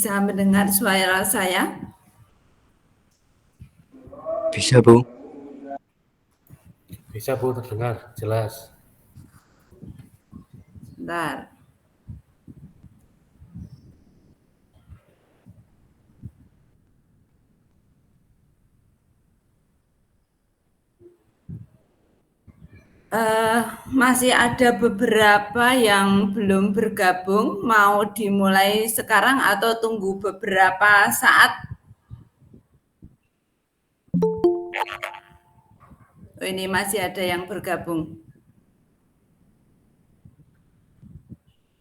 Bisa mendengar suara saya? Bisa, Bu. Bisa, Bu, terdengar jelas. Bentar. Masih ada beberapa yang belum bergabung. Mau dimulai sekarang atau tunggu beberapa saat? Oh, ini masih ada yang bergabung.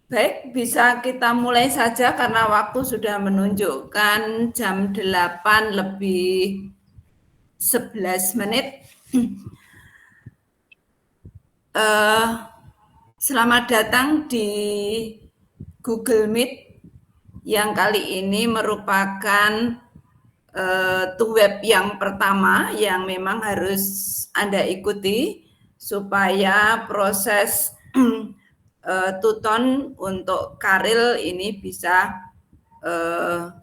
Baik, bisa kita mulai saja karena waktu sudah menunjukkan jam 8 lebih 11 menit. Selamat datang di Google Meet yang kali ini merupakan web yang pertama yang memang harus Anda ikuti supaya proses tuton untuk Karil ini bisa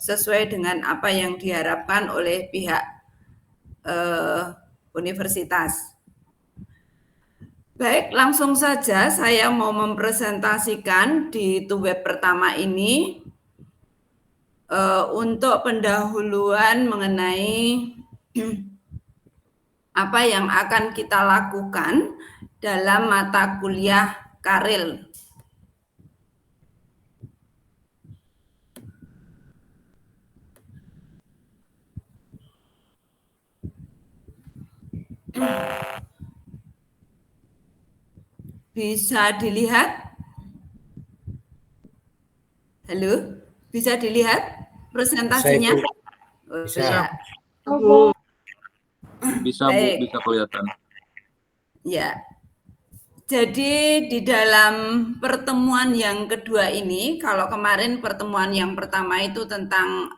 sesuai dengan apa yang diharapkan oleh pihak universitas. Baik, langsung saja saya mau mempresentasikan di web pertama ini untuk pendahuluan mengenai apa yang akan kita lakukan dalam mata kuliah Karil. Bisa dilihat? Halo, bisa dilihat presentasinya? Bisa. Ya. Bisa, Bu, Baik. bisa kelihatan. Ya. Jadi di dalam pertemuan yang kedua ini, kalau kemarin pertemuan yang pertama itu tentang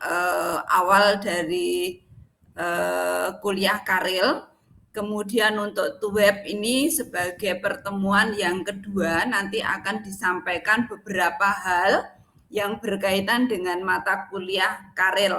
awal dari kuliah Karil, kemudian untuk web ini sebagai pertemuan yang kedua nanti akan disampaikan beberapa hal yang berkaitan dengan mata kuliah Karil.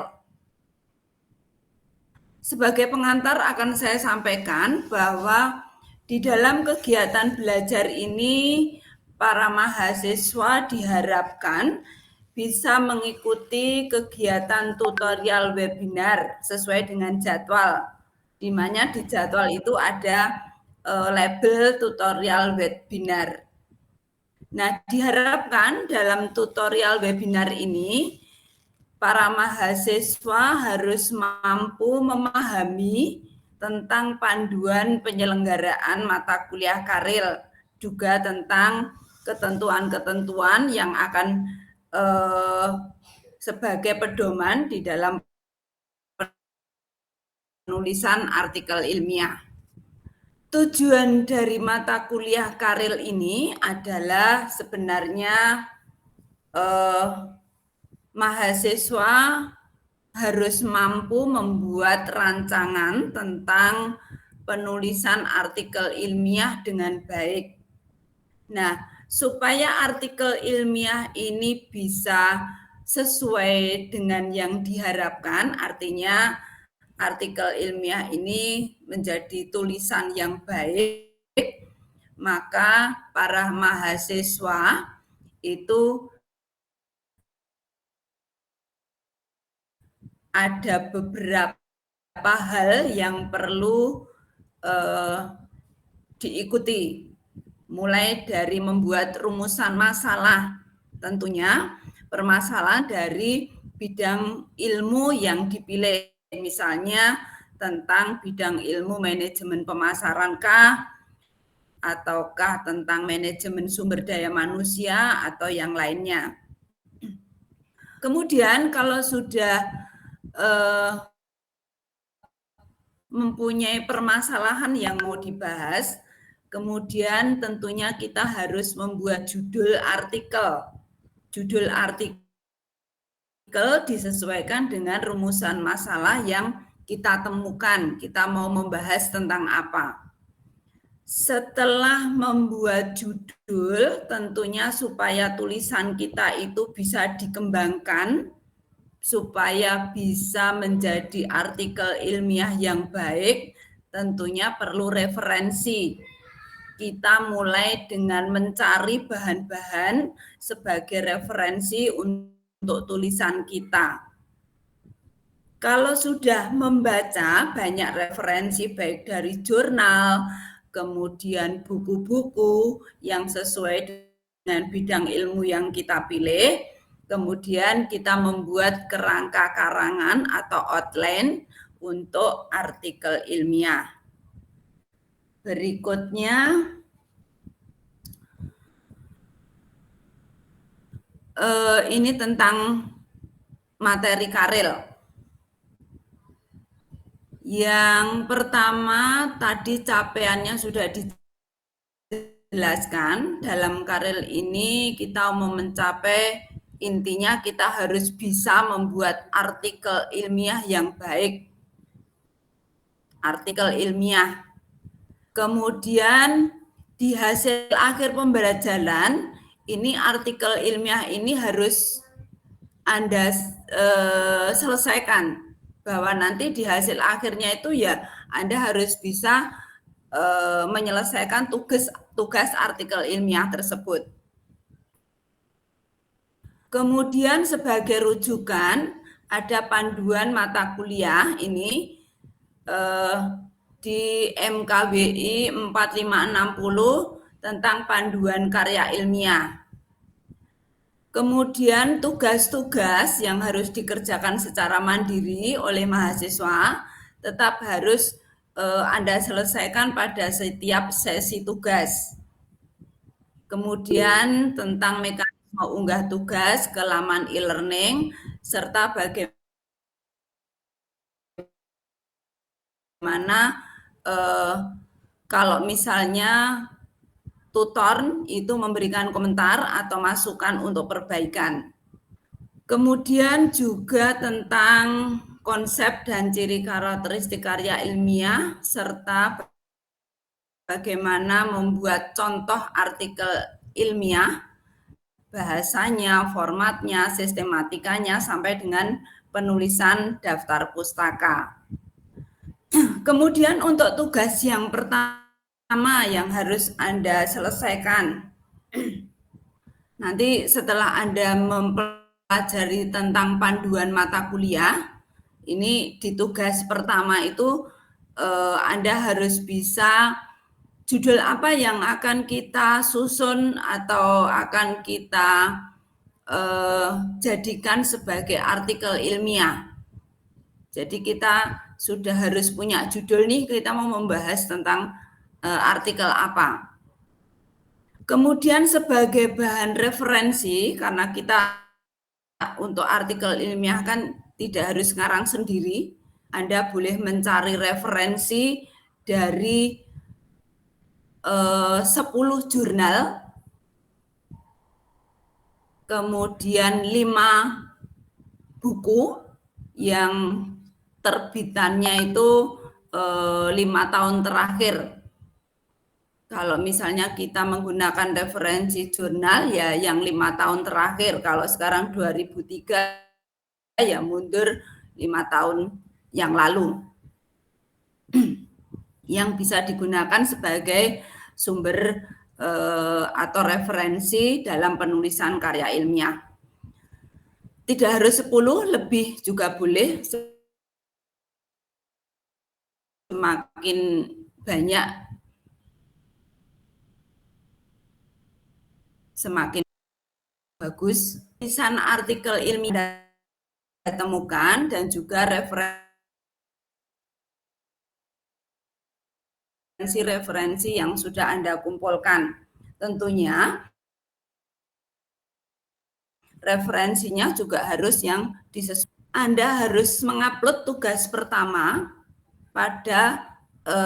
Sebagai pengantar akan saya sampaikan bahwa di dalam kegiatan belajar ini, para mahasiswa diharapkan bisa mengikuti kegiatan tutorial webinar sesuai dengan jadwal, di mana di jadwal itu ada label tutorial webinar. Nah, diharapkan dalam tutorial webinar ini, para mahasiswa harus mampu memahami tentang panduan penyelenggaraan mata kuliah Karil, juga tentang ketentuan-ketentuan yang akan sebagai pedoman di dalam penulisan artikel ilmiah. Tujuan dari mata kuliah Karil ini adalah sebenarnya mahasiswa harus mampu membuat rancangan tentang penulisan artikel ilmiah dengan baik. Nah, supaya artikel ilmiah ini bisa sesuai dengan yang diharapkan, artinya artikel ilmiah ini menjadi tulisan yang baik, maka para mahasiswa itu ada beberapa hal yang perlu diikuti, mulai dari membuat rumusan masalah, tentunya permasalahan dari bidang ilmu yang dipilih, misalnya tentang bidang ilmu manajemen pemasarankah, ataukah tentang manajemen sumber daya manusia, atau yang lainnya. Kemudian kalau sudah mempunyai permasalahan yang mau dibahas, kemudian tentunya kita harus membuat judul artikel. Judul artikel disesuaikan dengan rumusan masalah yang kita temukan. Kita mau membahas tentang apa. Setelah membuat judul, tentunya supaya tulisan kita itu bisa dikembangkan, supaya bisa menjadi artikel ilmiah yang baik, tentunya perlu referensi. Kita mulai dengan mencari bahan-bahan sebagai referensi untuk tulisan kita. Kalau sudah membaca banyak referensi baik dari jurnal, kemudian buku-buku yang sesuai dengan bidang ilmu yang kita pilih, kemudian kita membuat kerangka karangan atau outline untuk artikel ilmiah. Berikutnya, ini tentang materi karil. Yang pertama tadi capaiannya sudah dijelaskan. Dalam karil ini kita mau mencapai, intinya kita harus bisa membuat artikel ilmiah yang baik. Artikel ilmiah. Kemudian di hasil akhir pembelajaran, ini artikel ilmiah ini harus Anda selesaikan. Bahwa nanti di hasil akhirnya itu ya Anda harus bisa menyelesaikan tugas artikel ilmiah tersebut. Kemudian sebagai rujukan ada panduan mata kuliah ini di MKBI 4560 tentang panduan karya ilmiah. Kemudian tugas-tugas yang harus dikerjakan secara mandiri oleh mahasiswa tetap harus Anda selesaikan pada setiap sesi tugas. Kemudian tentang mekanisme unggah tugas ke laman e-learning serta bagaimana kalau misalnya tutor itu memberikan komentar atau masukan untuk perbaikan. Kemudian juga tentang konsep dan ciri karakteristik karya ilmiah serta bagaimana membuat contoh artikel ilmiah, bahasanya, formatnya, sistematikanya sampai dengan penulisan daftar pustaka. Kemudian untuk tugas yang pertama yang harus Anda selesaikan. Nanti setelah Anda mempelajari tentang panduan mata kuliah, ini di tugas pertama itu Anda harus bisa judul apa yang akan kita susun atau akan kita jadikan sebagai artikel ilmiah. Jadi kita sudah harus punya judul nih, kita mau membahas tentang artikel apa. Kemudian sebagai bahan referensi, karena kita untuk artikel ilmiah kan tidak harus ngarang sendiri, Anda boleh mencari referensi dari 10 jurnal, kemudian 5 buku yang terbitannya itu 5 tahun terakhir. Kalau misalnya kita menggunakan referensi jurnal ya yang 5 tahun terakhir. Kalau sekarang 2003 ya mundur 5 tahun yang lalu. Yang bisa digunakan sebagai sumber atau referensi dalam penulisan karya ilmiah. Tidak harus 10, lebih juga boleh. Semakin banyak, semakin bagus. Tulisan artikel ilmiah ditemukan dan juga referensi yang sudah Anda kumpulkan. Tentunya referensinya juga harus yang disesuaikan. Anda harus mengupload tugas pertama pada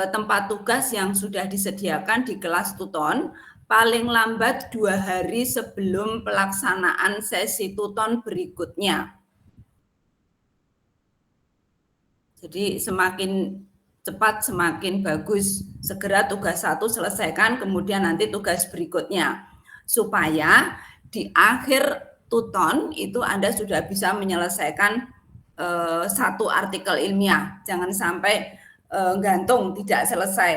tempat tugas yang sudah disediakan di kelas Tuton paling lambat 2 hari sebelum pelaksanaan sesi Tuton berikutnya. Jadi semakin cepat semakin bagus. Segera tugas 1 selesaikan, kemudian nanti tugas berikutnya. Supaya di akhir ton itu Anda sudah bisa menyelesaikan satu artikel ilmiah. Jangan sampai gantung tidak selesai.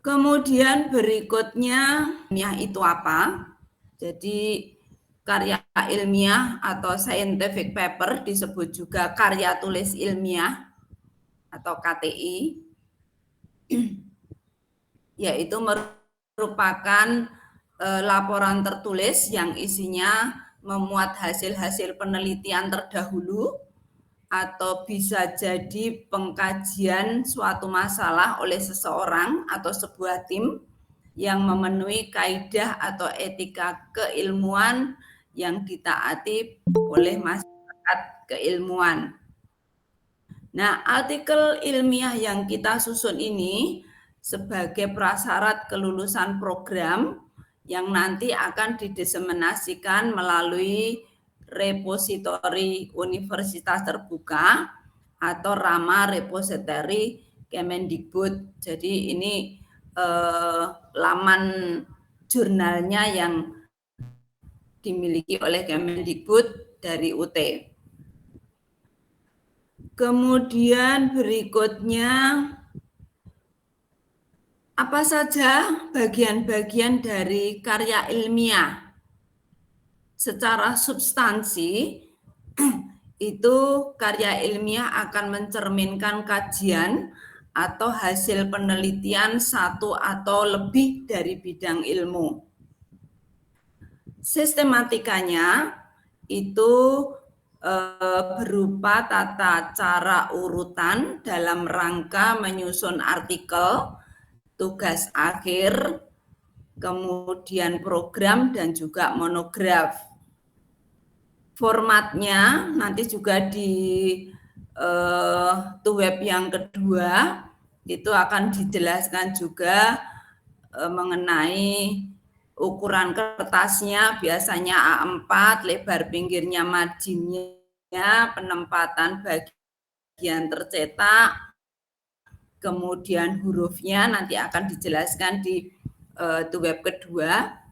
Kemudian berikutnya ilmiah itu apa? Jadi karya ilmiah atau scientific paper disebut juga karya tulis ilmiah atau KTI, yaitu merupakan laporan tertulis yang isinya memuat hasil-hasil penelitian terdahulu atau bisa jadi pengkajian suatu masalah oleh seseorang atau sebuah tim yang memenuhi kaidah atau etika keilmuan yang ditaati oleh masyarakat keilmuan. Nah, artikel ilmiah yang kita susun ini sebagai prasyarat kelulusan program yang nanti akan didiseminasikan melalui repositori Universitas Terbuka atau Rama Repository Kemendikbud. Jadi ini laman jurnalnya yang dimiliki oleh Kemendikbud dari UT. Kemudian berikutnya, apa saja bagian-bagian dari karya ilmiah? Secara substansi, itu karya ilmiah akan mencerminkan kajian atau hasil penelitian satu atau lebih dari bidang ilmu. Sistematikanya itu berupa tata cara urutan dalam rangka menyusun artikel, tugas akhir, kemudian program dan juga monograf. Formatnya nanti juga di web yang kedua itu akan dijelaskan juga mengenai ukuran kertasnya, biasanya A4, lebar pinggirnya marginnya, penempatan bagian tercetak, kemudian hurufnya nanti akan dijelaskan di web kedua.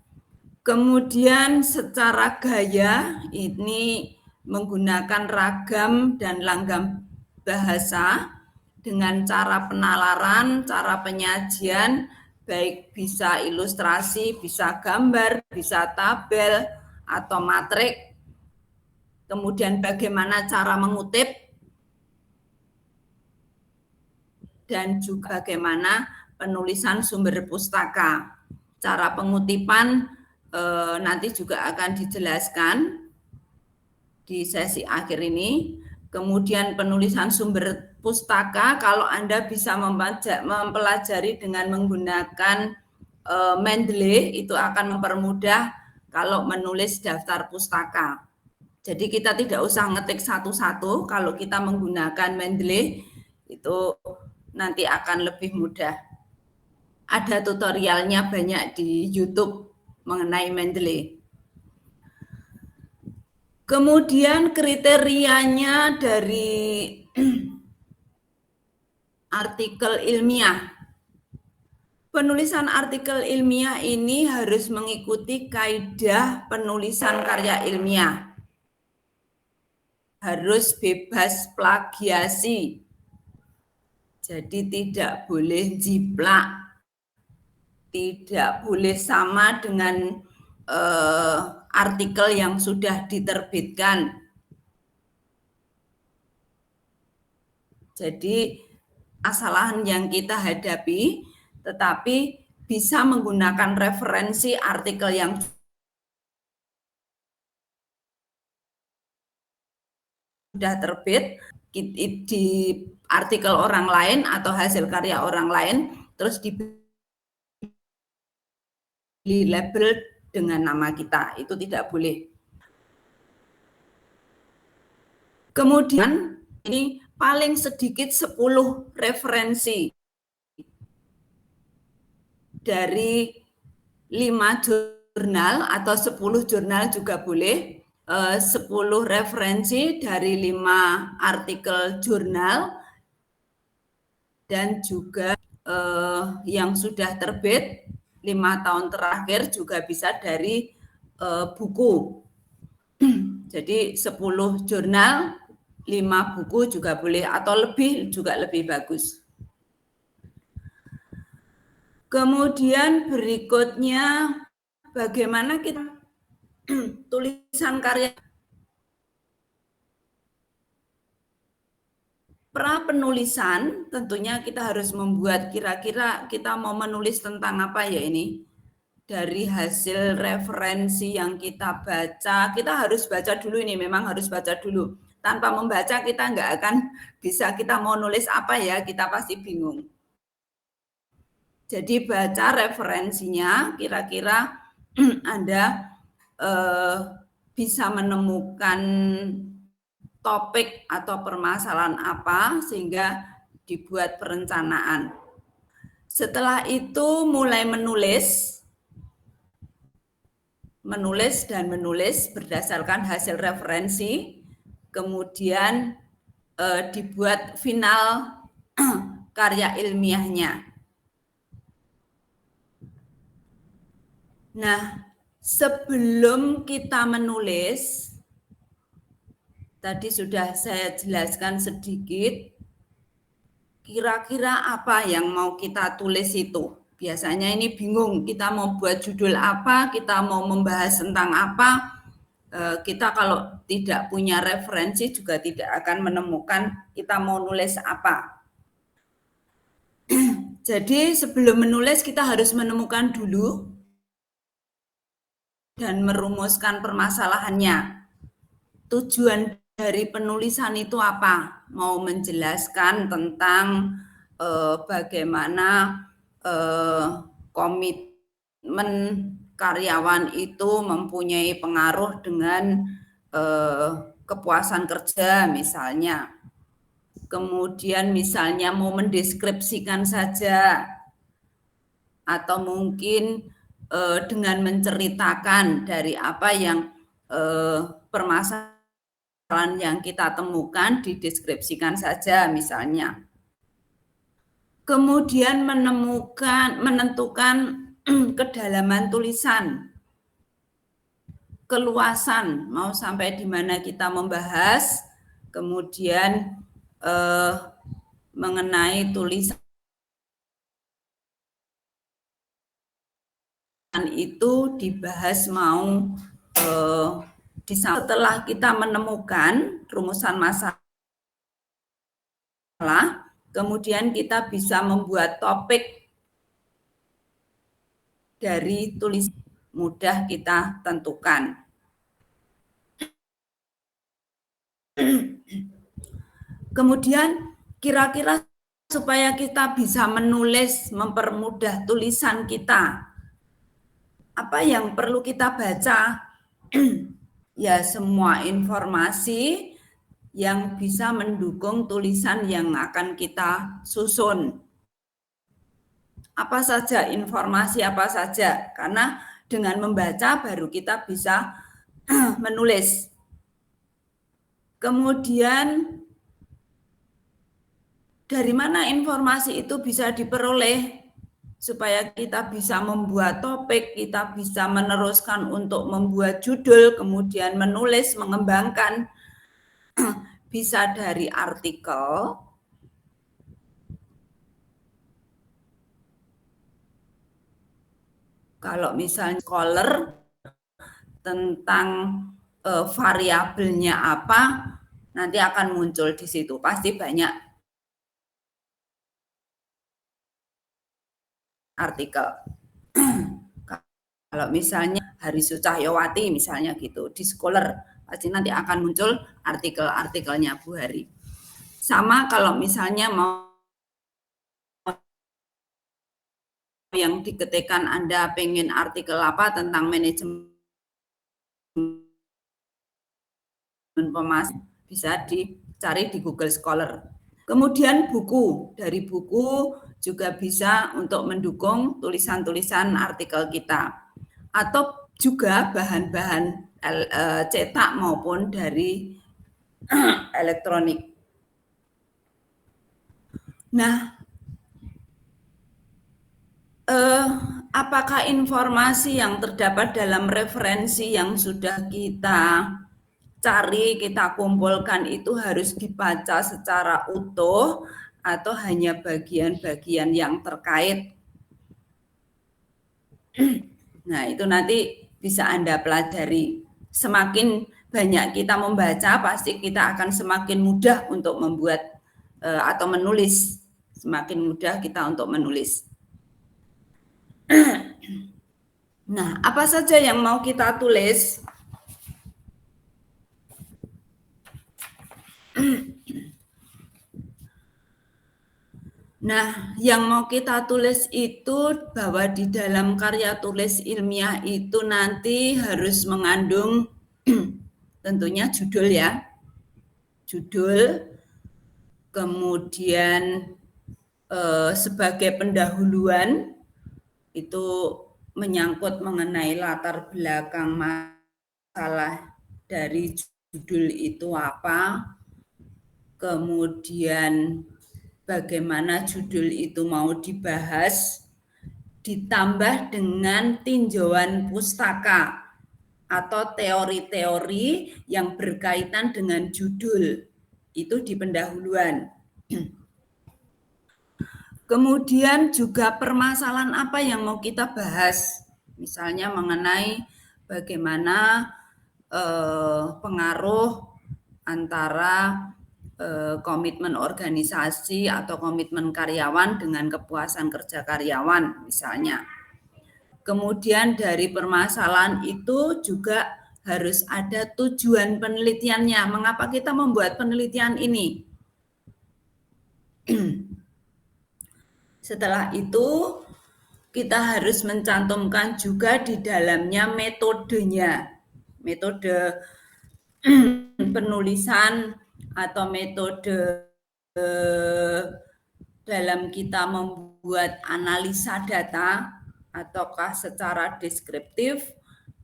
Kemudian secara gaya ini menggunakan ragam dan langgam bahasa dengan cara penalaran, cara penyajian, baik bisa ilustrasi, bisa gambar, bisa tabel, atau matrik. Kemudian bagaimana cara mengutip, dan juga bagaimana penulisan sumber pustaka. Cara pengutipan nanti juga akan dijelaskan di sesi akhir ini. Kemudian penulisan sumber pustaka, kalau Anda bisa mempelajari dengan menggunakan Mendeley, itu akan mempermudah kalau menulis daftar pustaka. Jadi kita tidak usah ngetik satu-satu, kalau kita menggunakan Mendeley, itu nanti akan lebih mudah. Ada tutorialnya banyak di YouTube mengenai Mendeley. Kemudian kriterianya dari artikel ilmiah. Penulisan artikel ilmiah ini harus mengikuti kaidah penulisan karya ilmiah. Harus bebas plagiasi. Jadi tidak boleh jiplak. Tidak boleh sama dengan artikel yang sudah diterbitkan. Jadi kesalahan yang kita hadapi, tetapi bisa menggunakan referensi artikel yang sudah terbit di artikel orang lain atau hasil karya orang lain, terus diberi label dengan nama kita, itu tidak boleh. Kemudian ini paling sedikit 10 referensi dari 5 jurnal atau 10 jurnal juga boleh, 10 referensi dari 5 artikel jurnal, dan juga yang sudah terbit 5 tahun terakhir juga bisa dari buku. Jadi 10 jurnal, 5 buku juga boleh, atau lebih juga lebih bagus. Kemudian berikutnya, bagaimana kita tulisan karya. Pra penulisan tentunya kita harus membuat kira-kira kita mau menulis tentang apa ya ini. Dari hasil referensi yang kita baca, kita harus baca dulu ini, memang harus baca dulu. Tanpa membaca kita nggak akan bisa, kita mau nulis apa ya, kita pasti bingung. Jadi baca referensinya, kira-kira Anda bisa menemukan topik atau permasalahan apa sehingga dibuat perencanaan. Setelah itu mulai menulis berdasarkan hasil referensi, kemudian dibuat final karya ilmiahnya. Nah, sebelum kita menulis, tadi sudah saya jelaskan sedikit, kira-kira apa yang mau kita tulis itu. Biasanya ini bingung, kita mau buat judul apa, kita mau membahas tentang apa. Kita kalau tidak punya referensi juga tidak akan menemukan kita mau nulis apa. Jadi sebelum menulis kita harus menemukan dulu dan merumuskan permasalahannya. Tujuan dari penulisan itu apa? Mau menjelaskan tentang bagaimana komitmen karyawan itu mempunyai pengaruh dengan kepuasan kerja misalnya. Kemudian misalnya mau mendeskripsikan saja, atau mungkin dengan menceritakan dari apa yang permasalahan yang kita temukan, dideskripsikan saja misalnya. Kemudian menentukan kedalaman tulisan, keluasan, mau sampai di mana kita membahas, kemudian mengenai tulisan itu dibahas mau setelah kita menemukan rumusan masalah, kemudian kita bisa membuat topik dari tulisan, mudah kita tentukan. Kemudian kira-kira supaya kita bisa menulis, mempermudah tulisan kita, apa yang perlu kita baca? Ya, semua informasi yang bisa mendukung tulisan yang akan kita susun. Apa saja informasi, apa saja, karena dengan membaca baru kita bisa menulis. Kemudian dari mana informasi itu bisa diperoleh supaya kita bisa membuat topik, kita bisa meneruskan untuk membuat judul, kemudian menulis, mengembangkan. Bisa dari artikel, kalau misalnya scholar tentang variabelnya apa, nanti akan muncul di situ, pasti banyak artikel. Kalau misalnya Harisu Cahyawati misalnya gitu, di Scholar pasti nanti akan muncul artikel-artikelnya Bu Hari. Sama kalau misalnya mau yang diketikkan Anda pengen artikel apa tentang manajemen pemasaran, bisa dicari di Google Scholar. Kemudian buku, dari buku juga bisa untuk mendukung tulisan-tulisan artikel kita. Atau juga bahan-bahan cetak maupun dari elektronik. Nah, apakah informasi yang terdapat dalam referensi yang sudah kita cari, kita kumpulkan itu harus dibaca secara utuh atau hanya bagian-bagian yang terkait. Nah, itu nanti bisa Anda pelajari. Semakin banyak kita membaca, pasti kita akan semakin mudah untuk membuat atau menulis. Semakin mudah kita untuk menulis. Nah, apa saja yang mau kita tulis? Nah, yang mau kita tulis itu bahwa di dalam karya tulis ilmiah itu nanti harus mengandung tentunya judul ya. Judul, kemudian sebagai pendahuluan itu menyangkut mengenai latar belakang masalah dari judul itu apa, kemudian bagaimana judul itu mau dibahas, ditambah dengan tinjauan pustaka atau teori-teori yang berkaitan dengan judul, itu di pendahuluan. Kemudian juga permasalahan apa yang mau kita bahas, misalnya mengenai bagaimana pengaruh antara komitmen organisasi atau komitmen karyawan dengan kepuasan kerja karyawan misalnya. Kemudian dari permasalahan itu juga harus ada tujuan penelitiannya. Mengapa kita membuat penelitian ini? Setelah itu kita harus mencantumkan juga di dalamnya metodenya. Metode penulisan atau metode dalam kita membuat analisa data, ataukah secara deskriptif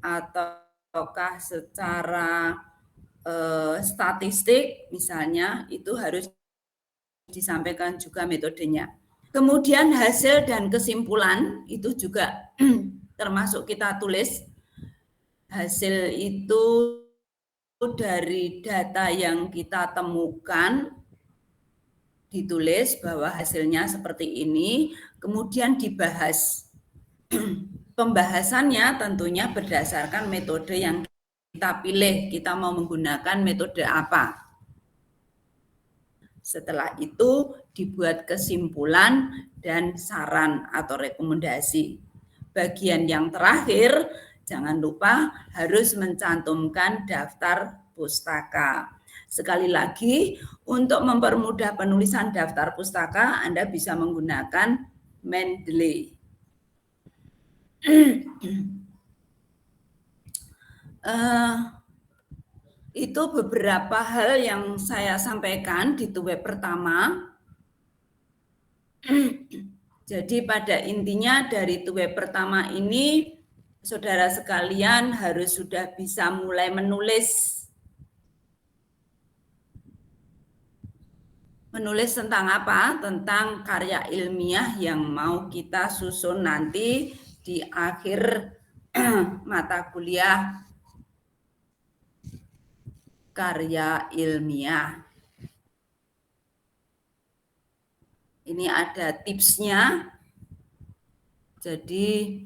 ataukah secara statistik misalnya, itu harus disampaikan juga metodenya. Kemudian hasil dan kesimpulan itu juga termasuk kita tulis. Hasil itu dari data yang kita temukan, ditulis bahwa hasilnya seperti ini, kemudian dibahas. Pembahasannya tentunya berdasarkan metode yang kita pilih, kita mau menggunakan metode apa. Setelah itu dibuat kesimpulan dan saran atau rekomendasi. Bagian yang terakhir, jangan lupa harus mencantumkan daftar pustaka. Sekali lagi, untuk mempermudah penulisan daftar pustaka, Anda bisa menggunakan Mendeley. Itu beberapa hal yang saya sampaikan di web pertama. Jadi pada intinya dari web pertama ini, saudara sekalian harus sudah bisa mulai menulis. Menulis tentang apa? Tentang karya ilmiah yang mau kita susun nanti di akhir mata kuliah karya ilmiah. Ini ada tipsnya. Jadi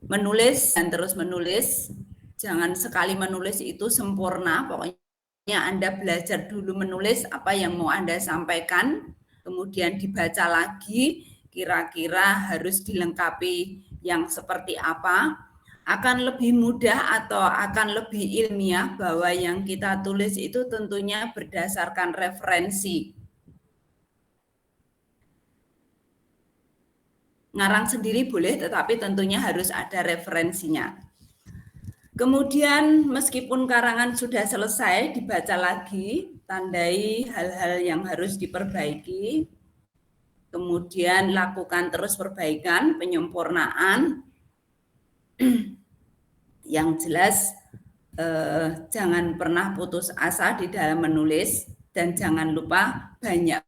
menulis dan terus menulis. Jangan sekali menulis itu sempurna. Pokoknya Anda belajar dulu menulis apa yang mau Anda sampaikan. Kemudian dibaca lagi. Kira-kira harus dilengkapi yang seperti apa. Akan lebih mudah atau akan lebih ilmiah bahwa yang kita tulis itu tentunya berdasarkan referensi. Ngarang sendiri boleh, tetapi tentunya harus ada referensinya. Kemudian meskipun karangan sudah selesai, dibaca lagi, tandai hal-hal yang harus diperbaiki, kemudian lakukan terus perbaikan, penyempurnaan. Yang jelas jangan pernah putus asa di dalam menulis dan jangan lupa banyak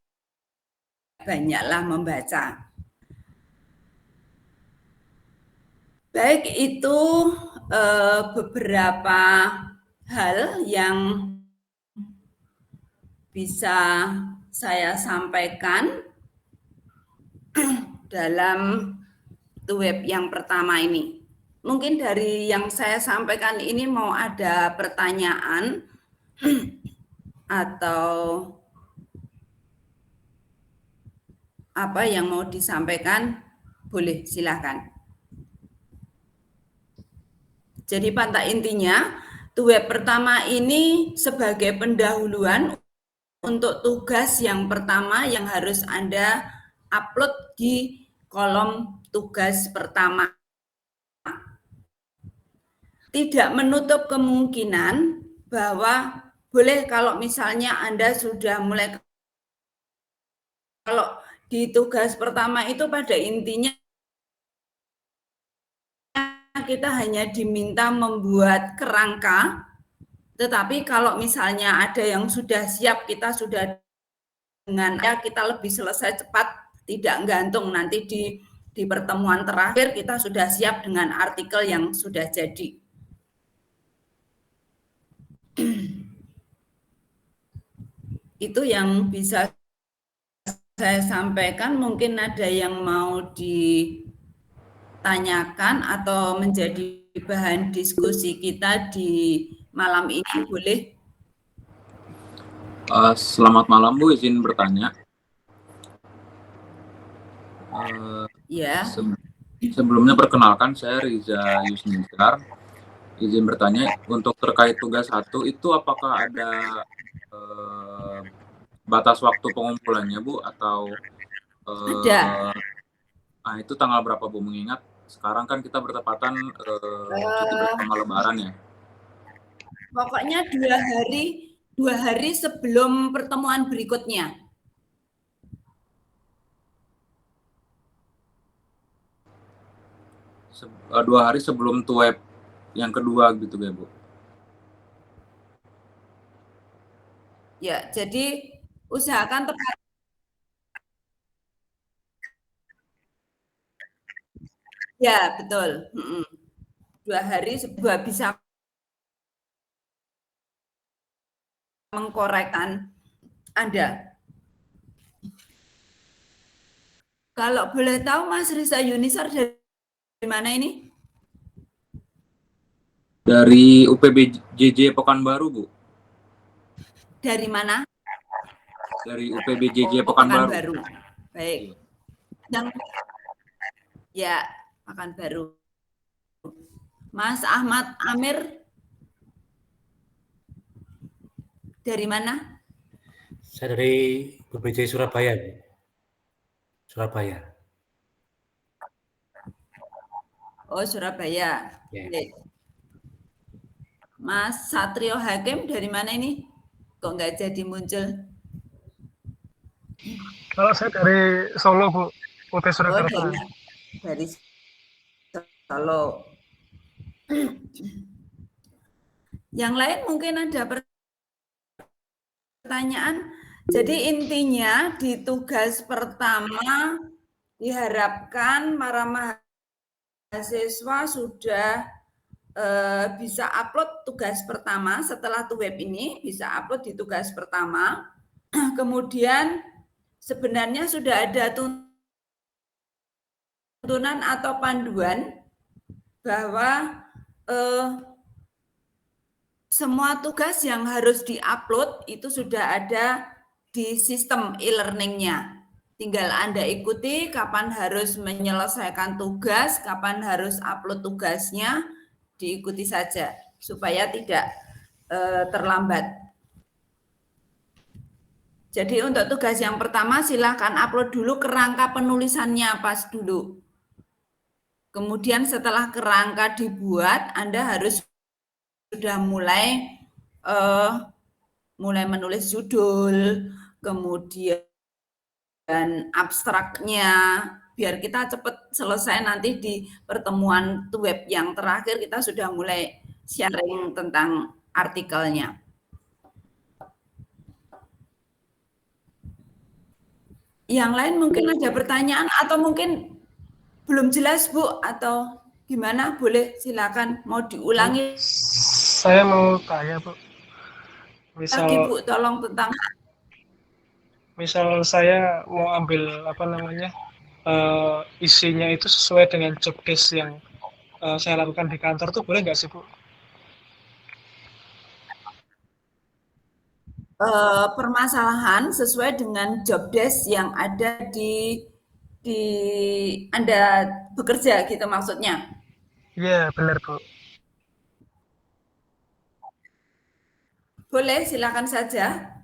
banyaklah membaca. Baik, itu beberapa hal yang bisa saya sampaikan dalam web yang pertama ini. Mungkin dari yang saya sampaikan ini mau ada pertanyaan atau apa yang mau disampaikan, boleh silakan. Jadi pada intinya, web pertama ini sebagai pendahuluan untuk tugas yang pertama yang harus Anda upload di kolom tugas pertama. Tidak menutup kemungkinan bahwa boleh kalau misalnya Anda sudah mulai, kalau di tugas pertama itu pada intinya kita hanya diminta membuat kerangka, tetapi kalau misalnya ada yang sudah siap, kita sudah dengan ya kita lebih selesai cepat, tidak gantung nanti di pertemuan terakhir kita sudah siap dengan artikel yang sudah jadi. Itu yang bisa saya sampaikan. Mungkin ada yang mau ditanyakan atau menjadi bahan diskusi kita di malam ini, boleh? Selamat malam Bu, izin bertanya. Ya. Sebelumnya perkenalkan, saya Riza Yusnizar. Izin bertanya, untuk terkait tugas 1 itu apakah ada batas waktu pengumpulannya Bu, atau Ada. Nah, itu tanggal berapa Bu, mengingat sekarang kan kita bertepatan cuti bersama Lebaran ya? Pokoknya 2 hari sebelum pertemuan berikutnya. Dua hari sebelum web yang kedua gitu ya Bu? Ya, jadi usahakan tepat. Ya, betul. 2 hari sebelum bisa mengkorekkan Anda. Kalau boleh tahu Mas Riza Yunisar dari mana ini? Dari UPBJJ Pekanbaru Bu. Dari mana? Dari UPBJJ Pekanbaru. Baik. Yang ya, Pekanbaru. Mas Ahmad Amir dari mana? Saya dari UPBJ Surabaya. Surabaya. Oh, Surabaya. Yeah. Mas Satrio Hakim dari mana ini? Kok nggak jadi muncul? Kalau saya dari Solo, Bu. UT Surakarta. Dari Solo. Yang lain mungkin ada pertanyaan. Jadi intinya di tugas pertama diharapkan para mahasiswa sudah bisa upload tugas pertama setelah web ini, bisa upload di tugas pertama. Kemudian sebenarnya sudah ada tuntunan atau panduan bahwa semua tugas yang harus diupload itu sudah ada di sistem e-learning-nya. Tinggal Anda ikuti kapan harus menyelesaikan tugas, kapan harus upload tugasnya, diikuti saja supaya tidak terlambat. Jadi untuk tugas yang pertama silahkan upload dulu kerangka penulisannya pas dulu. Kemudian setelah kerangka dibuat, Anda harus sudah mulai menulis judul, kemudian abstraknya, biar kita cepat selesai nanti di pertemuan web yang terakhir kita sudah mulai sharing tentang artikelnya. Yang lain mungkin ada pertanyaan atau mungkin belum jelas, Bu, atau gimana? Boleh silakan. Mau diulangi Saya mau tanya, Bu. lagi, Misal Bu, tolong tentang misal saya mau ambil apa namanya isinya itu sesuai dengan job desk yang saya lakukan di kantor tuh boleh nggak sih, Bu? permasalahan sesuai dengan job desk yang ada di Anda bekerja gitu maksudnya. Iya, benar, Bu. Boleh, silakan saja.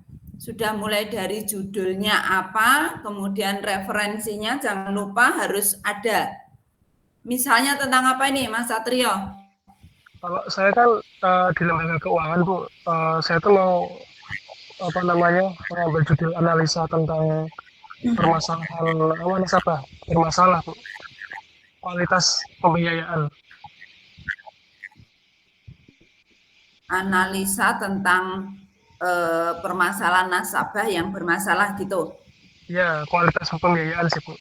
Sudah mulai dari judulnya apa, kemudian referensinya jangan lupa harus ada. Misalnya tentang apa ini, Mas Satrio? Kalau saya kan di lembaga keuangan, Bu, saya tuh mau apa namanya mengambil judul analisa tentang permasalahan apa nasabah bermasalah, Bu. Kualitas pembiayaan. Analisa tentang permasalahan nasabah yang bermasalah gitu. Ya, kualitas pembiayaan sih, Bu.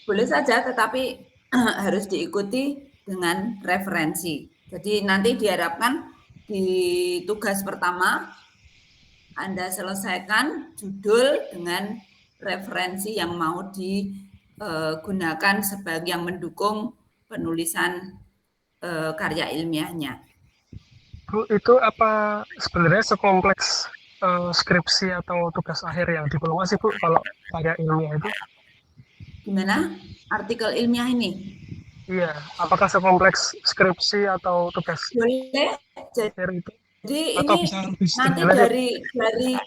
Boleh saja, tetapi harus diikuti dengan referensi. Jadi nanti diharapkan di tugas pertama Anda selesaikan judul dengan referensi yang mau digunakan sebagai yang mendukung penulisan karya ilmiahnya. Bu, itu apa sebenarnya sekompleks skripsi atau tugas akhir yang diploma sih, Bu, kalau karya ilmiah itu? Gimana artikel ilmiah ini? Iya, apakah sekompleks skripsi atau tugas Boleh. akhir itu? Jadi Atau ini bisa lebih nanti sederhana sih, Bu?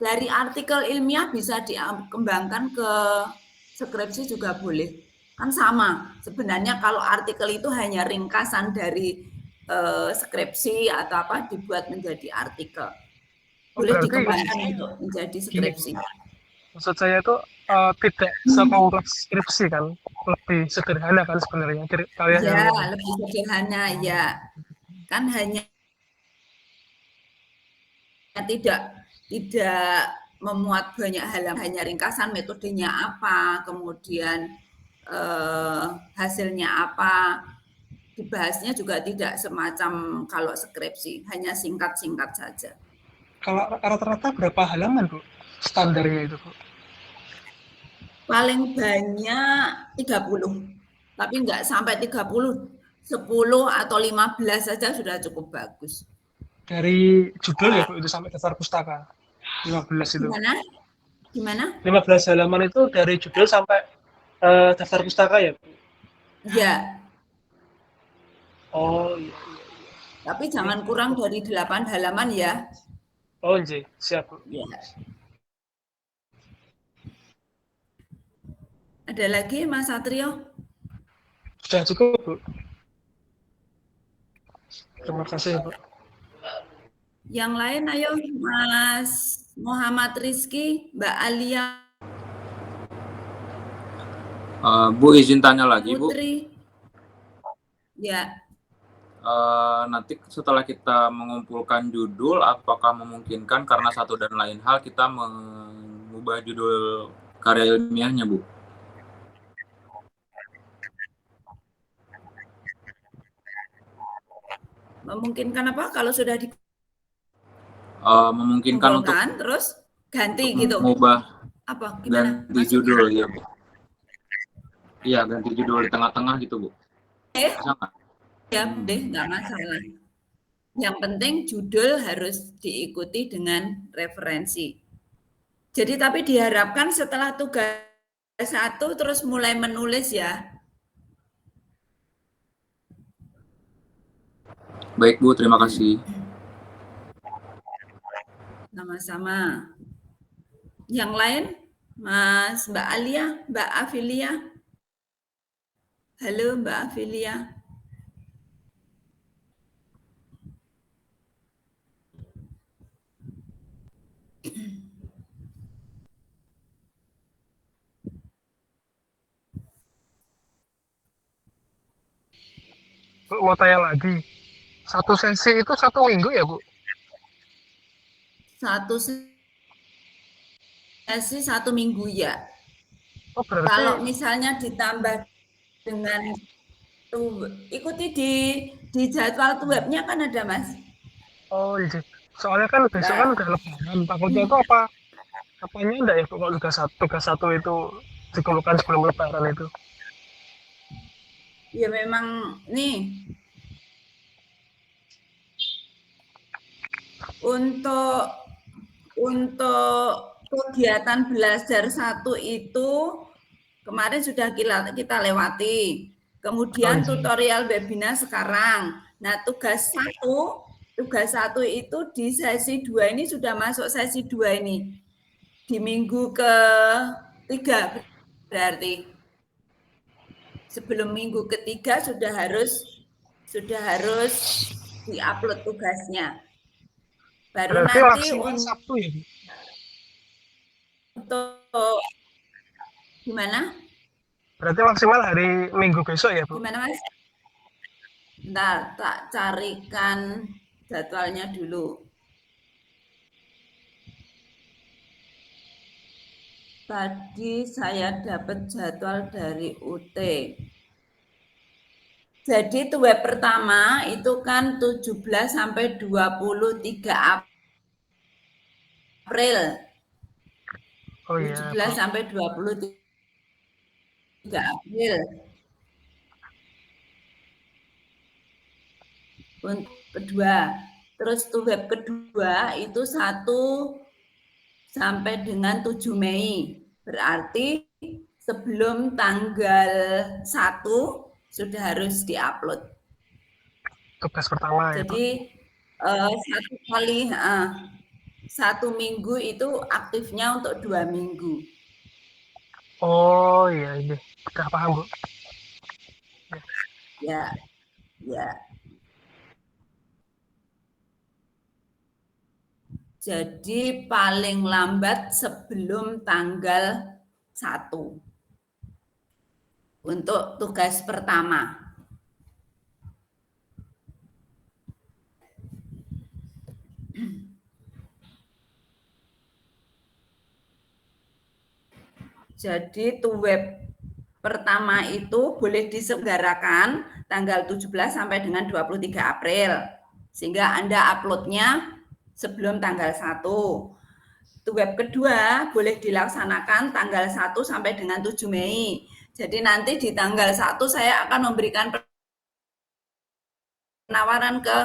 dari artikel ilmiah bisa dikembangkan ke skripsi juga boleh. Kan sama. Sebenarnya kalau artikel itu hanya ringkasan dari skripsi atau apa dibuat menjadi artikel. Oh, Boleh berarti dikembangkan untuk menjadi gini, Bu. skripsi. Maksud saya itu tidak sekompleks skripsi kan? Lebih sederhana kan sebenarnya karya Ya, ilmiah. lebih sederhana ya. Kan hanya tidak tidak memuat banyak halaman, hanya ringkasan metodenya apa, kemudian hasilnya apa, dibahasnya juga tidak semacam kalau skripsi, hanya singkat-singkat saja. Kalau rata-rata berapa halaman, Bu? Standarnya itu, Bu? Paling banyak 30, tapi enggak sampai 30, 10 atau 15 saja sudah cukup bagus. Dari judul ya, Bu, itu sampai daftar pustaka. 15 itu. Gimana? Gimana? 15 halaman itu dari judul sampai daftar pustaka ya, Bu? Ya, Oh iya. tapi jangan kurang dari 8 halaman ya. Oh iya, siap, Bu. Ya. Ada lagi Mas Satrio? Sudah cukup, Bu. Terima kasih, Bu. Yang lain ayo Mas Muhammad Rizky, Mbak Alia, Bu izin tanya lagi, Bu. Putri. Ya, Nanti setelah kita mengumpulkan judul, apakah memungkinkan karena satu dan lain hal kita mengubah judul karya ilmiahnya, Bu? memungkinkan apa kalau sudah Memungkinkan untuk dikumpulkan terus ganti gitu. mengubah Apa gimana? ganti judul ya, Bu? Iya, ganti judul di tengah-tengah gitu, Bu. Bisa nggak? Ya, deh, nggak masalah. Yang penting judul harus diikuti dengan referensi. Jadi tapi diharapkan setelah tugas 1 terus mulai menulis ya. Baik, Bu, terima kasih. Sama-sama. Yang lain, Mas Mbak Alia, Mbak Afilia. Halo Mbak Afilia. Bu, mau tanya lagi. Satu sesi itu 1 minggu ya, Bu? Satu sesi 1 minggu ya. Oh, berarti Kalau misalnya ditambah dengan ikuti di jadwal webnya kan ada Mas. oh iya. Soalnya kan besok kan Nah, udah lebaran. Takutnya itu apanya enggak ya Bu, kalau tugas satu itu dikeluhkan sebelum lebaran itu. ya memang nih untuk kegiatan belajar 1 itu kemarin sudah kita lewati. Oh Kemudian iya. tutorial webinar sekarang. Nah, tugas satu itu di sesi 2 ini sudah masuk sesi 2 ini. Di minggu ke-3 berarti. Sebelum minggu ke-3 sudah harus diupload tugasnya. Baru Berarti nanti maksimal Sabtu ya Bu? untuk gimana? Berarti maksimal hari Minggu besok ya Bu? Gimana Mas? Bentar, tak carikan jadwalnya dulu. Tadi saya dapat jadwal dari UT. Jadi itu web pertama itu kan 17 sampai 23 April. Oh iya 17 Bu. sampai 23 April. Untuk kedua. Terus tuh web kedua itu 1 sampai dengan 7 Mei. Berarti sebelum tanggal 1 sudah harus diupload. Tugas pertama ya Bu. Jadi 1 minggu itu aktifnya untuk 2 minggu. Oh iya ini. Udah paham Bu. Ya, ya. Jadi paling lambat sebelum tanggal 1 untuk tugas pertama. Jadi tuh web pertama itu boleh diselenggarakan tanggal 17 sampai dengan 23 April. Sehingga Anda uploadnya sebelum tanggal 1. Tuh web kedua boleh dilaksanakan tanggal 1 sampai dengan 7 Mei. Jadi nanti di tanggal 1 saya akan memberikan penawaran ke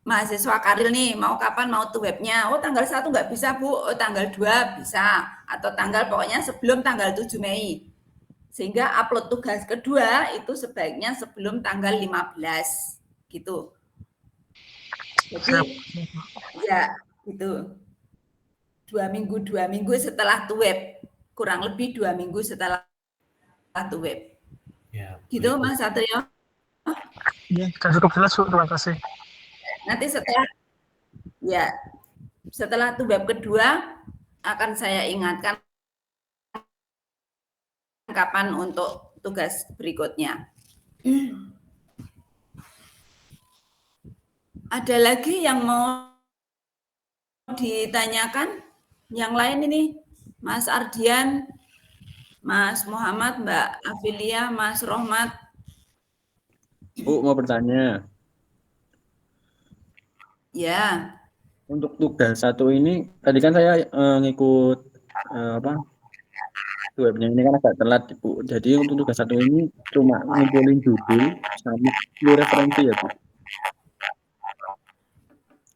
mahasiswa karir nih, mau kapan mau tuh webnya. Oh tanggal 1 nggak bisa Bu, oh tanggal 2 bisa. Atau tanggal pokoknya sebelum tanggal 7 Mei. Sehingga upload tugas kedua itu sebaiknya sebelum tanggal 15. Gitu. Jadi ya gitu. 2 minggu setelah tuh web. Kurang lebih 2 minggu setelah tuh web. Ya, Gitu baik, Bu. Mas Satrio. Iya, sudah cukup jelas Bu. Terima kasih. Nanti setelah tuh web kedua akan saya ingatkan kapan untuk tugas berikutnya. Ada lagi yang mau ditanyakan? Yang lain ini, Mas Ardian, Mas Muhammad, Mbak Afilia, Mas Rohmat. Bu, mau bertanya. Ya. Untuk tugas 1 ini, tadi kan saya ngikut webnya ini kan agak telat, Bu. Jadi untuk tugas 1 ini cuma ngumpulin judul sama referensi ya, Bu.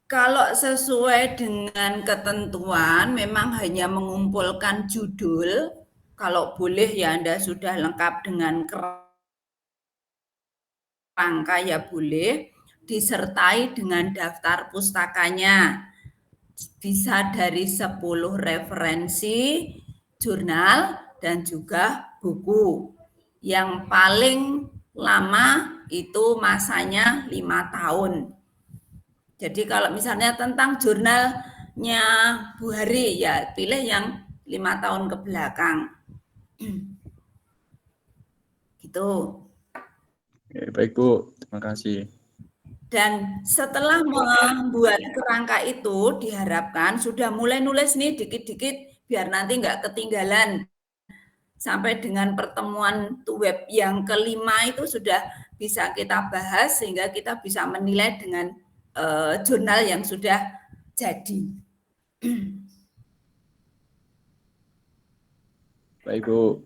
Kalau sesuai dengan ketentuan, memang hanya mengumpulkan judul. Kalau boleh ya Anda sudah lengkap dengan kerangka ya boleh. Disertai dengan daftar pustakanya. Bisa dari 10 referensi, jurnal, dan juga buku. Yang paling lama itu masanya 5 tahun. Jadi kalau misalnya tentang jurnalnya Bu Hari, ya pilih yang 5 tahun ke belakang. Gitu. Oke, baik Bu, terima kasih. Dan setelah membuat kerangka itu diharapkan sudah mulai nulis nih dikit-dikit biar nanti nggak ketinggalan. Sampai dengan pertemuan web yang kelima itu sudah bisa kita bahas sehingga kita bisa menilai dengan jurnal yang sudah jadi. Baik, Bu.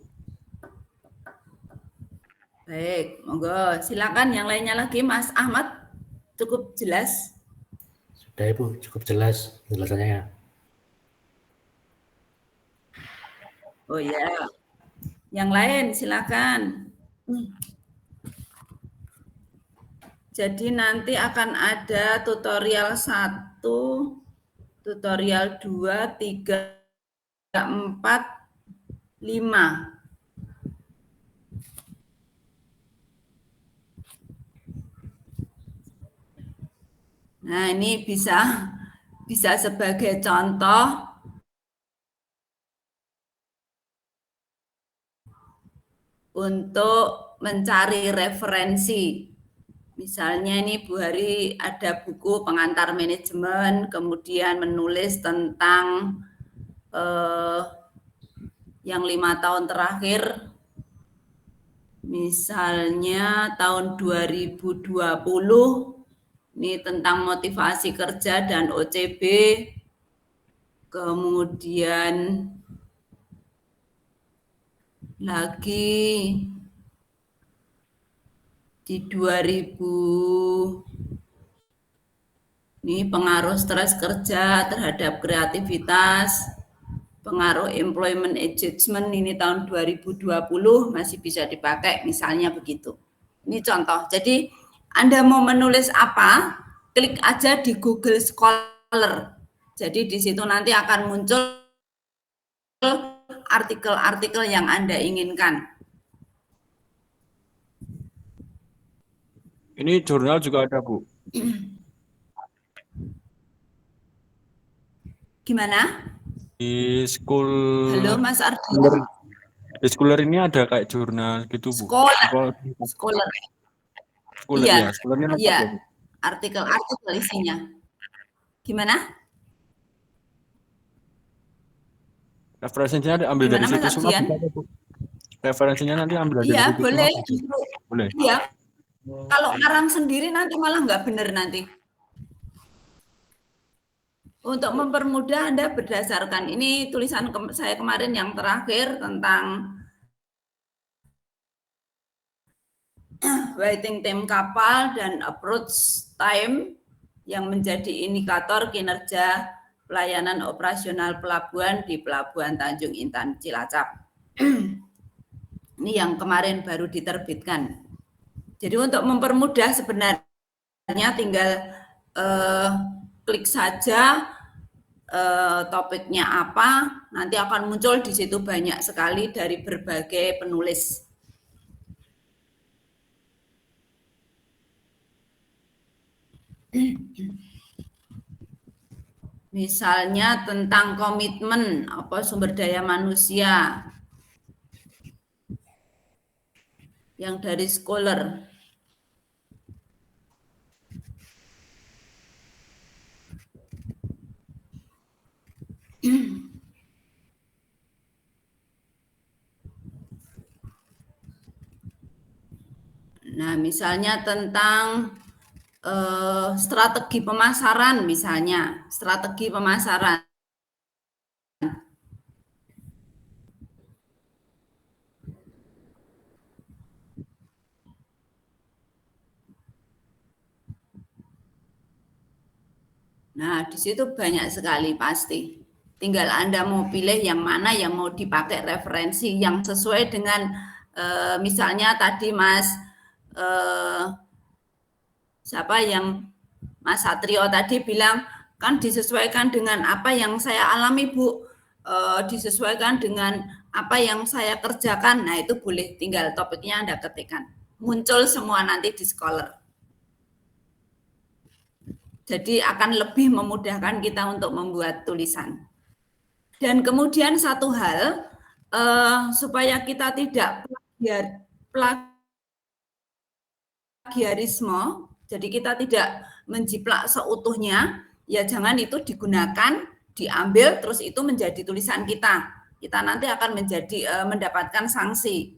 Baik, monggo silakan yang lainnya lagi, Mas Ahmad. Cukup jelas? Sudah Ibu, cukup jelas penjelasannya. Oh ya, yang lain silakan. Jadi nanti akan ada tutorial 1, tutorial 2, 3, 4, 5. Nah, ini bisa sebagai contoh untuk mencari referensi. Misalnya ini Bu Hari ada buku pengantar manajemen, kemudian menulis tentang yang 5 tahun terakhir, misalnya tahun 2020, ini tentang motivasi kerja dan OCB, kemudian lagi di 2000 ini pengaruh stres kerja terhadap kreativitas, pengaruh employment adjustment ini tahun 2020 masih bisa dipakai, misalnya begitu. Ini contoh. Jadi Anda mau menulis apa, klik aja di Google Scholar. Jadi di situ nanti akan muncul artikel-artikel yang Anda inginkan. Ini jurnal juga ada, Bu. Gimana? Di school. Halo Mas Ardi. Di Scholar ini ada kayak jurnal gitu, Bu. Scholar. Scholar Iya. ya. Scholarnya lengkap Iya. ya, Bu. Artikel-artikel isinya. Gimana? Referensinya ambil dari situ semua, Bu. Referensinya nanti ambil dari situ. Boleh. Boleh. Iya. Kalau ngarang sendiri nanti malah nggak benar nanti. Untuk mempermudah Anda berdasarkan ini tulisan saya kemarin yang terakhir tentang waiting time kapal dan approach time yang menjadi indikator kinerja pelayanan operasional pelabuhan di Pelabuhan Tanjung Intan Cilacap. Ini yang kemarin baru diterbitkan. Jadi untuk mempermudah sebenarnya tinggal klik saja topiknya apa, nanti akan muncul di situ banyak sekali dari berbagai penulis. Misalnya tentang komitmen sumber daya manusia yang dari Scholar. Nah, misalnya tentang strategi pemasaran, misalnya strategi pemasaran. Nah, di situ banyak sekali pasti. Tinggal Anda mau pilih yang mana yang mau dipakai referensi yang sesuai dengan misalnya tadi Mas siapa yang Mas Satrio tadi bilang kan disesuaikan dengan apa yang saya alami, Bu, disesuaikan dengan apa yang saya kerjakan. Nah, itu boleh, tinggal topiknya Anda ketikkan. Muncul semua nanti di Scholar. Jadi akan lebih memudahkan kita untuk membuat tulisan. Dan kemudian satu hal, supaya kita tidak plagiarisme, jadi kita tidak menjiplak seutuhnya, ya jangan itu digunakan diambil terus itu menjadi tulisan kita. Kita nanti akan mendapatkan sanksi.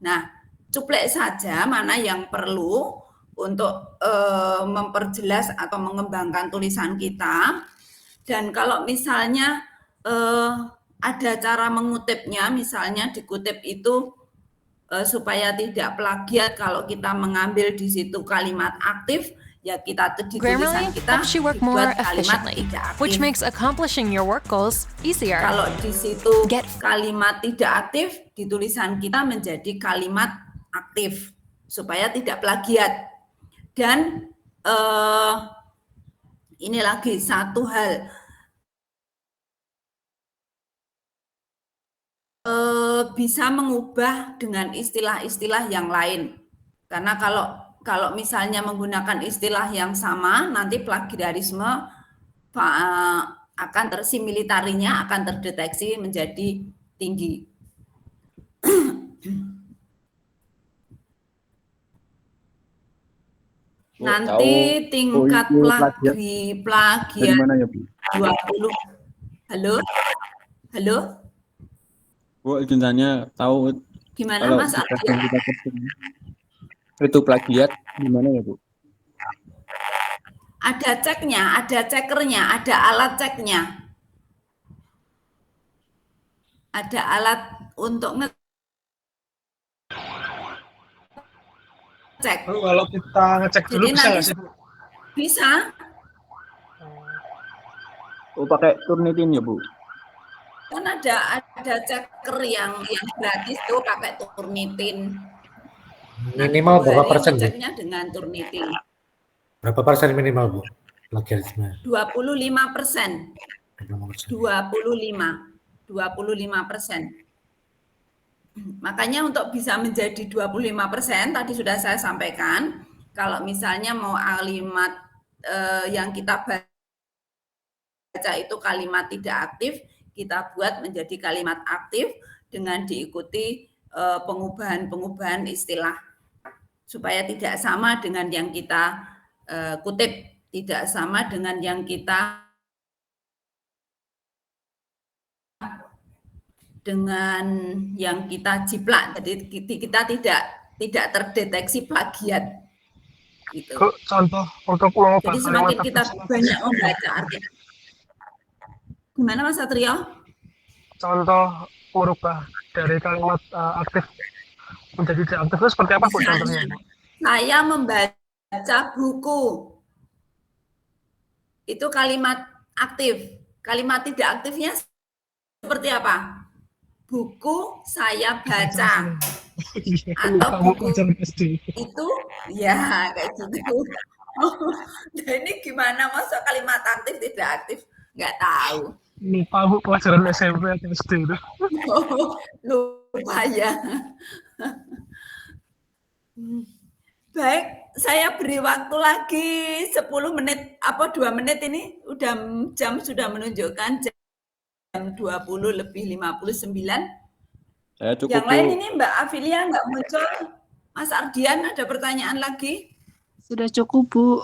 Nah, cuplek saja mana yang perlu untuk memperjelas atau mengembangkan tulisan kita. Dan kalau misalnya ada cara mengutipnya, misalnya dikutip itu supaya tidak plagiat, kalau kita mengambil di situ kalimat aktif, ya kita di tulisan Grammarly kita helps you work more dibuat kalimat efficiently, tidak aktif. which makes accomplishing your work goals easier. Kalau di situ kalimat tidak aktif, di tulisan kita menjadi kalimat aktif supaya tidak plagiat. Dan ini lagi satu hal, bisa mengubah dengan istilah-istilah yang lain. Karena kalau misalnya menggunakan istilah yang sama, nanti plagiarisme akan similitarinya akan terdeteksi menjadi tinggi. Nanti tingkat plagiat dari mana ya, Bu? 20. Halo? Bu, izin tanya, tahu Gimana kalau Mas tugas Ardian? yang kita kerjakan itu plagiat gimana ya, Bu? Ada ceknya, ada cekernya, ada alat ceknya. Ada alat untuk ngecek. Kalau kita ngecek dulu Jadi bisa nanti nggak sih, Bu? bisa. Oh, pakai Turnitin ya, Bu? Kan ada ceker yang gratis tuh pakai Turnitin. Minimal berapa persen, Bu? Ngeceknya dengan Turnitin. Berapa persen minimal, Bu? Plagiarisme 25%. 25%. 25%. Makanya untuk bisa menjadi 25%, tadi sudah saya sampaikan, kalau misalnya mau kalimat yang kita baca itu kalimat tidak aktif, kita buat menjadi kalimat aktif dengan diikuti pengubahan-pengubahan istilah supaya tidak sama dengan yang kita kutip, tidak sama dengan yang kita jiplak. Jadi kita tidak terdeteksi plagiat. Gitu. Contoh untuk mengubah jadi semakin kalimat kita aktif. banyak membaca artikel. Gimana Mas Satrio? Contoh merubah dari kalimat aktif menjadi tidak aktif itu seperti apa, Bu, contohnya? Saya membaca buku. Itu kalimat aktif. Kalimat tidak aktifnya seperti apa? Buku saya baca. Atau buku itu ya kayak gitu. Nah, ini gimana masa kalimat aktif tidak aktif? Nggak tahu. Lupa, Bu, pelajaran SMP atau SD itu. Lupa ya. Baik, saya beri waktu lagi 10 menit apa 2 menit ini udah jam sudah menunjukkan jam 20 lebih 59. Saya cukup, Yang lain Bu. ini Mbak Afilia nggak muncul. Mas Ardian ada pertanyaan lagi? Sudah cukup, Bu.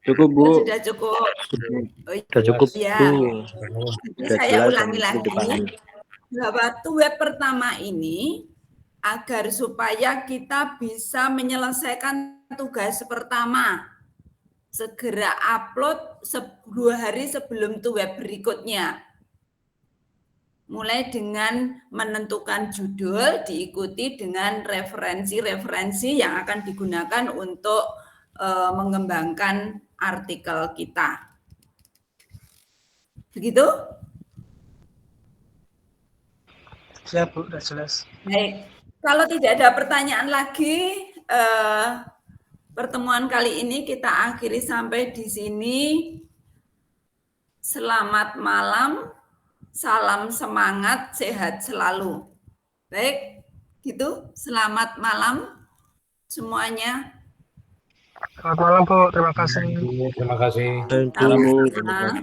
Cukup, Bu. Sudah cukup. Oh, Sudah cukup, ya. Bu. Sudah Saya jelas ulangi yang lagi dipahami. bahwa web pertama ini agar supaya kita bisa menyelesaikan tugas pertama, segera upload 2 hari sebelum web berikutnya. Mulai dengan menentukan judul, diikuti dengan referensi-referensi yang akan digunakan untuk mengembangkan artikel kita. Begitu? Siap, Bu, sudah jelas. Baik. Kalau tidak ada pertanyaan lagi, pertemuan kali ini kita akhiri sampai di sini. Selamat malam. Salam semangat, sehat selalu. Baik, gitu. Selamat malam semuanya. Selamat malam, Bu. Terima kasih. Terima kasih. Thank you. Sama-sama.